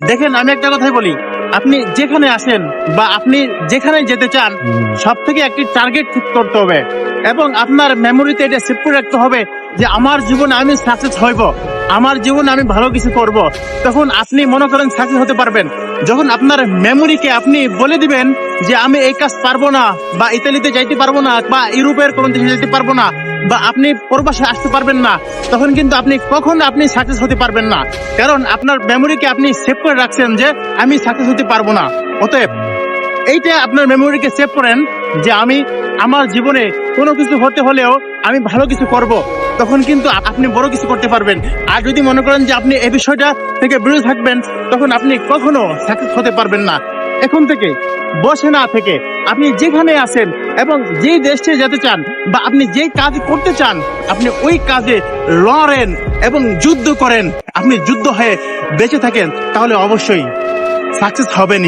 দেখেন, আমি একটা কথাই বলি, আপনি যেখানে আসেন বা আপনি যেখানে যেতে চান, সব থেকে একটি টার্গেট ঠিক করতে হবে এবং আপনার মেমোরিতে এটা সেভ করে রাখতে হবে যে আমার জীবনে আমি সাকসেস হইব, আমার জীবনে আমি ভালো কিছু করব। তখন আপনি মনে করেন সাকসেস হতে পারবেন। যখন আপনার মেমোরিকে আপনি বলে দিবেন যে আমি এই কাজ পারবো না, বা ইতালিতে যাইতে পারবো না, বা ইউরোপের কোন দেশে যেতে পারবো না, বা আপনি প্রবাসে আসতে পারবেন না, তখন কিন্তু আপনি কখনো আপনি সাকসেস হতে পারবেন না। কারণ আপনার মেমোরিকে আপনি সেভ করে রাখছেন যে আমি সাকসেস হতে পারবো না। অতএব এইটা আপনার মেমোরিকে সেভ করেন যে আমি আমার জীবনে কোনো কিছু হতে হলেও আমি ভালো কিছু করব। তখন কিন্তু আপনি বড় কিছু করতে পারবেন। আর যদি মনে করেন যে আপনি এই বিষয়টা থেকে বিরত থাকবেন, তখন আপনি কখনো সাকসেস হতে পারবেন না। এখন থেকে, বসে না থেকে, আপনি যেখানে আছেন এবং যেই দেশে যেতে চান বা আপনি যেই কাজ করতে চান, আপনি ওই কাজে লড়েন এবং যুদ্ধ করেন। আপনি যুদ্ধ হয়ে বেঁচে থাকেন, তাহলে অবশ্যই সাকসেস হবেনই।